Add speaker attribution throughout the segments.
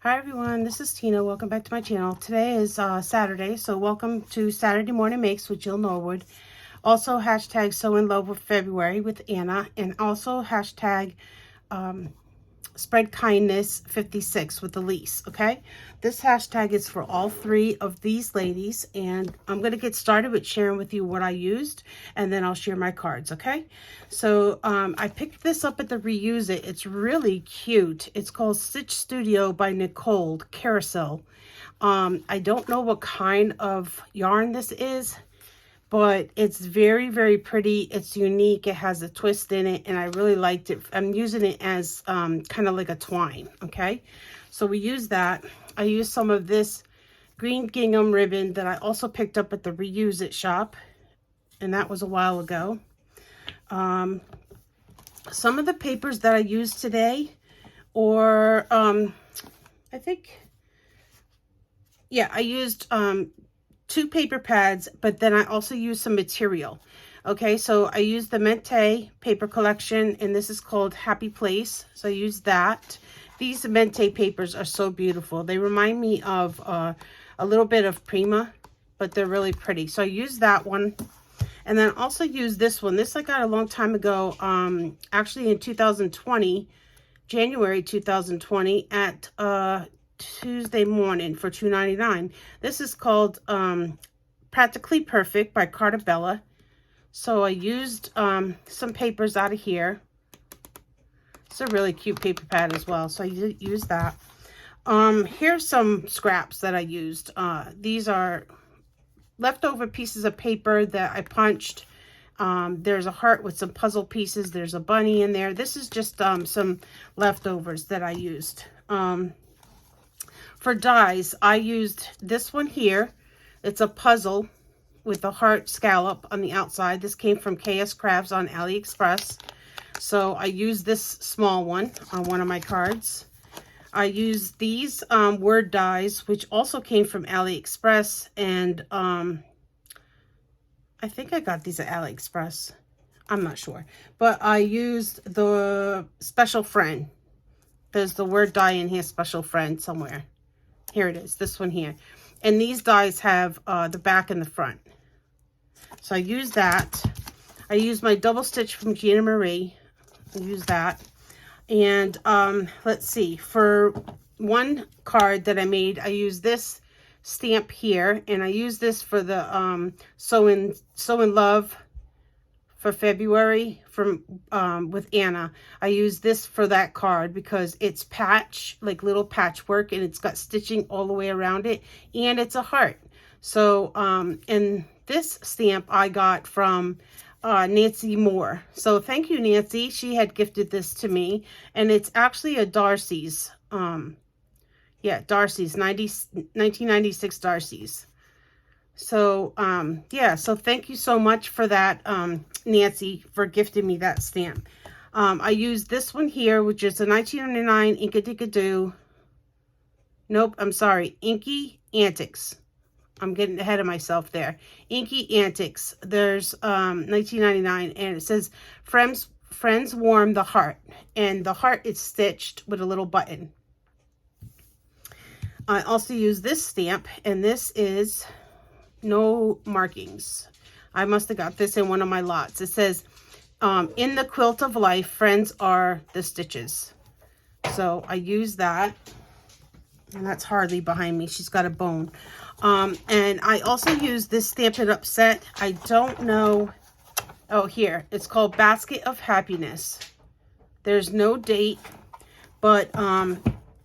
Speaker 1: Hi everyone, this is Tina. Welcome back to my channel. Today is Saturday, so welcome to Saturday Morning Makes with Jill Norwood. Also hashtag So In Love with February with Anna, and also hashtag Spread Kindness 56 with Elise, okay? This hashtag is for all three of these ladies, and I'm going to get started with sharing with you what I used, and then I'll share my cards, okay? So I picked this up at the Reuse It. It's really cute. It's called Stitch Studio by Nicole Carousel. I don't know what kind of yarn this is, but it's very, very pretty. It's unique. It has a twist in it, and I really liked it. I'm using it as kind of like a twine, okay? So we use that. I used some of this green gingham ribbon that I also picked up at the Reuse It shop, and that was a while ago. Some of the papers that I used today, or I think, yeah, I used 2 paper pads, but then I also used some material. Okay, so I used the Mente paper collection, and this is called Happy Place. So I used that. These Mente papers are so beautiful. They remind me of a little bit of Prima, but they're really pretty. So I used that one. And then also used this one. This I got a long time ago, actually in 2020, January 2020 at Tuesday morning for $2.99. This is called Practically Perfect by Carta Bella. So I used some papers out of here. It's a really cute paper pad as well, so I used that. Here's some scraps that I used. These are leftover pieces of paper that I punched. There's a heart with some puzzle pieces. There's a bunny in there. This is just some leftovers that I used. For dies, I used this one here. It's a puzzle with a heart scallop on the outside. This came from KS Crafts on AliExpress. So I used this small one on one of my cards. I used these word dies, which also came from AliExpress. And I think I got these at AliExpress. I'm not sure. But I used the Special Friend. There's the word die in here, Special Friend, somewhere. Here it is, this one here. And these dies have the back and the front. So I used that. I used my double stitch from Gina Marie. I used that. And let's see, for one card that I made, I used this stamp here, and I used this for the So in Love for February from with Anna. I used this for that card because it's patch, like little patchwork, and it's got stitching all the way around it, and it's a heart. So and this stamp I got from Nancy Moore. So thank you, Nancy. She had gifted this to me, and it's actually a Darcy's. Yeah, Darcy's 1996 Darcy's. So yeah, so thank you so much for that, Nancy, for gifting me that stamp. I used this one here, which is a 1999 Inkadinkado. Nope, I'm sorry, Inky Antics. I'm getting ahead of myself there. Inky Antics. There's 1999, and it says Friends Warm the Heart, and the heart is stitched with a little button. I also use this stamp, and this is no markings. I must have got this in one of my lots. It says, in the quilt of life, friends are the stitches. So I use that. And that's Harley behind me. She's got a bone. And I also use this Stampin' Up set. I don't know. Oh, here. It's called Basket of Happiness. There's no date. But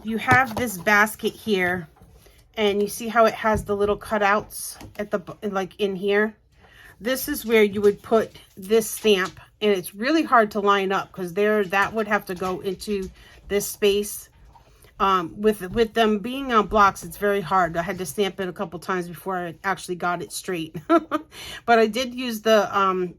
Speaker 1: you have this basket here. And you see how it has the little cutouts at the, like in here? This is where you would put this stamp. And it's really hard to line up because that would have to go into this space. With them being on blocks, it's very hard. I had to stamp it a couple times before I actually got it straight. But I did use the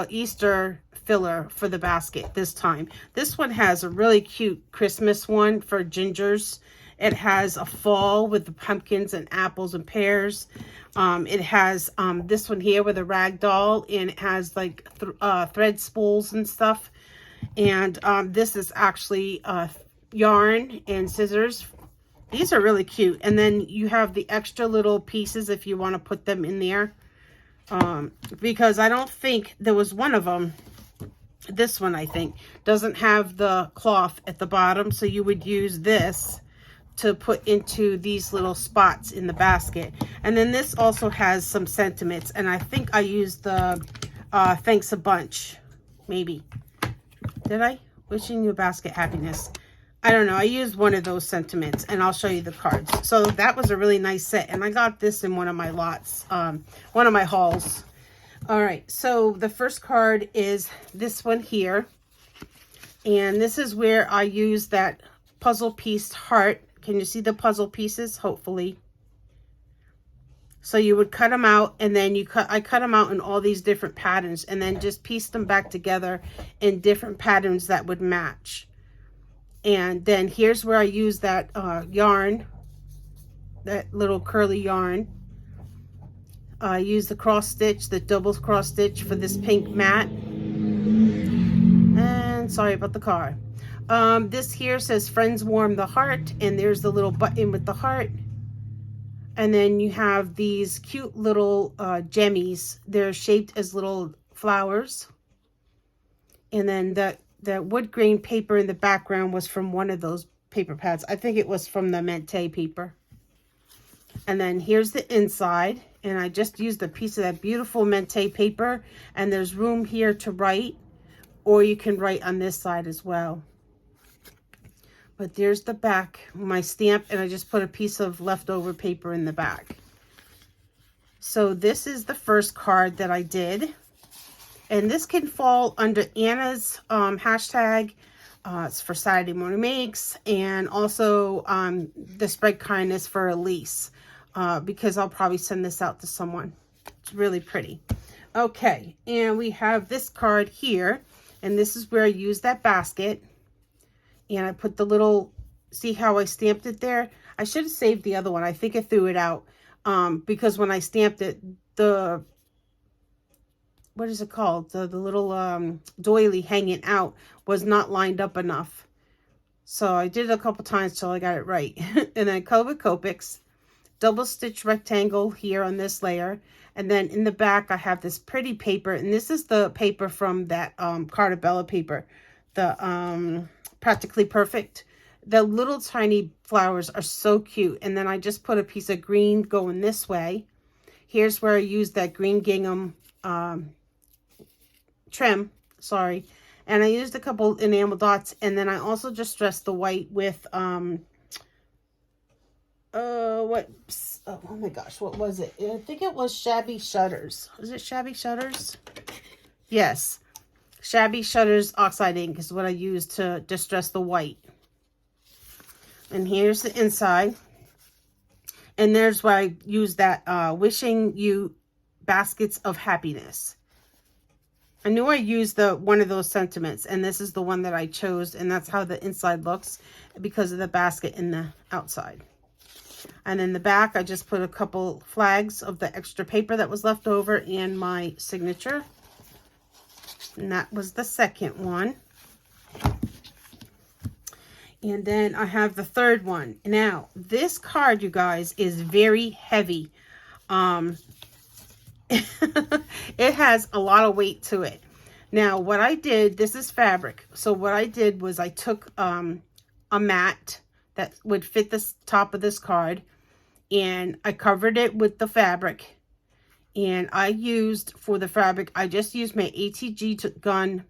Speaker 1: Easter filler for the basket this time. This one has a really cute Christmas one for gingers. It has a fall with the pumpkins and apples and pears. It has this one here with a rag doll, and it has like thread spools and stuff. And this is actually yarn and scissors These are really cute. And then you have the extra little pieces if you want to put them in there. Because I don't think there was one of them. This one, I think, doesn't have the cloth at the bottom. So you would use this to put into these little spots in the basket. And then this also has some sentiments. And I think I used the thanks a bunch. Maybe. Did I? Wishing you a basket happiness. I don't know. I used one of those sentiments, and I'll show you the cards. So that was a really nice set, and I got this in one of my lots, one of my hauls. All right, so the first card is this one here, and this is where I use that puzzle piece heart. Can you see the puzzle pieces? Hopefully. So you would cut them out, and then I cut them out in all these different patterns, and then just piece them back together in different patterns that would match. And then here's where I use that yarn, that little curly yarn. I use the cross stitch, the double cross stitch for this pink mat. And sorry about the car. This here says friends warm the heart, and there's the little button with the heart. And then you have these cute little gemmies. They're shaped as little flowers. And then the wood grain paper in the background was from one of those paper pads. I think it was from the Mente paper. And then here's the inside. And I just used a piece of that beautiful Mente paper. And there's room here to write. Or you can write on this side as well. But there's the back, my stamp. And I just put a piece of leftover paper in the back. So this is the first card that I did. And this can fall under Anna's hashtag. It's for Saturday Morning Makes. And also the Spread Kindness for Elise. Because I'll probably send this out to someone. It's really pretty. Okay. And we have this card here. And this is where I use that basket. And I put the little... See how I stamped it there? I should have saved the other one. I think I threw it out. Because when I stamped it, the... What is it called? The little doily hanging out was not lined up enough. So I did it a couple times till I got it right. And then I cut with Copics. Double stitch rectangle here on this layer. And then in the back I have this pretty paper. And this is the paper from that Carta Bella paper. The Practically Perfect. The little tiny flowers are so cute. And then I just put a piece of green going this way. Here's where I used that green gingham trim, sorry, and I used a couple enamel dots, and then I also just stressed the white with oh my gosh, what was it? I think it was Shabby Shutters. Was it Shabby Shutters? Yes, Shabby Shutters oxide ink is what I used to distress the white. And here's the inside, and there's where I used that wishing you baskets of happiness. I knew I used one of those sentiments, and this is the one that I chose, and that's how the inside looks because of the basket in the outside. And then the back, I just put a couple flags of the extra paper that was left over and my signature. And that was the second one. And then I have the third one. Now, this card, you guys, is very heavy. It has a lot of weight to it. Now, what I did, this is fabric. So what I did was I took a mat that would fit the top of this card, and I covered it with the fabric. And I used, for the fabric, I just used my ATG gun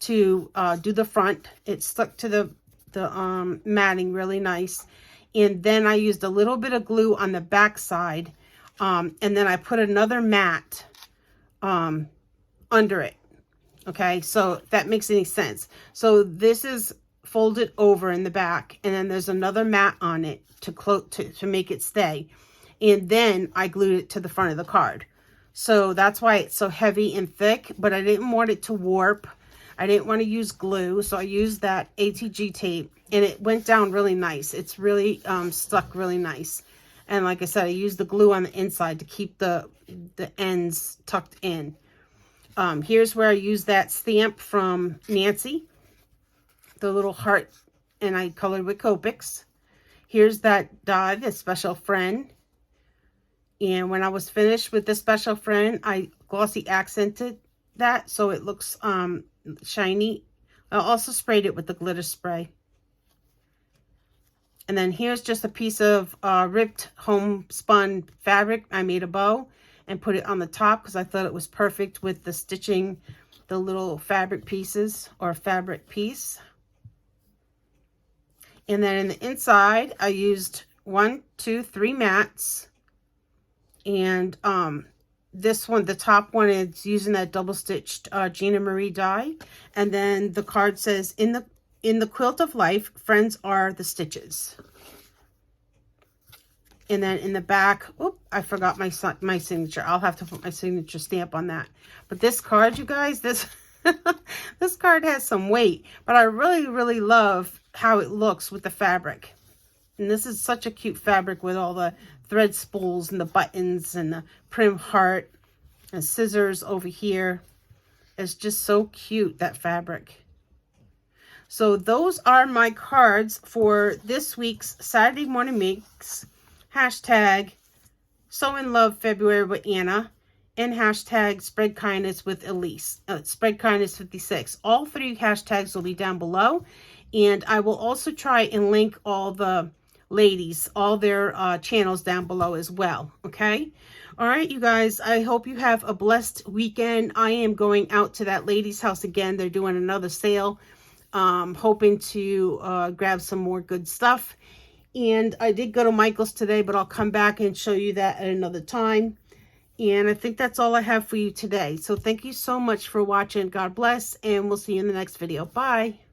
Speaker 1: to do the front. It stuck to the matting really nice. And then I used a little bit of glue on the back side. And then I put another mat under it. Okay, so if that makes any sense. So this is folded over in the back, and then there's another mat on it to make it stay. And then I glued it to the front of the card. So that's why it's so heavy and thick, but I didn't want it to warp. I didn't want to use glue, so I used that ATG tape, and it went down really nice. It's really stuck really nice. And like I said, I used the glue on the inside to keep the ends tucked in. Here's where I used that stamp from Nancy, the little heart, and I colored with Copics. Here's that die, the special friend. And when I was finished with the special friend, I glossy accented that so it looks shiny. I also sprayed it with the glitter spray. And then here's just a piece of ripped homespun fabric. I made a bow and put it on the top because I thought it was perfect with the stitching the little fabric pieces or fabric piece. And then in the inside, I used 1, 2, 3 mats. And this one, the top one, is using that double stitched Gina Marie die. And then the card says, in the quilt of life, friends are the stitches. And then in the back, oop, I forgot my signature. I'll have to put my signature stamp on that. But this card, you guys, this this card has some weight. But I really, really love how it looks with the fabric. And this is such a cute fabric with all the thread spools and the buttons and the prim heart and scissors over here. It's just so cute, that fabric. So those are my cards for this week's Saturday Morning Makes. Hashtag Sew in Love February with Anna, and hashtag Spread Kindness with Elise. Spread Kindness 56. All 3 hashtags will be down below, and I will also try and link all the ladies, all their channels down below as well. Okay. All right, you guys, I hope you have a blessed weekend. I am going out to that lady's house again. They're doing another sale. Hoping to grab some more good stuff. And I did go to Michael's today, but I'll come back and show you that at another time. And I think that's all I have for you today. So thank you so much for watching. God bless, and we'll see you in the next video. Bye.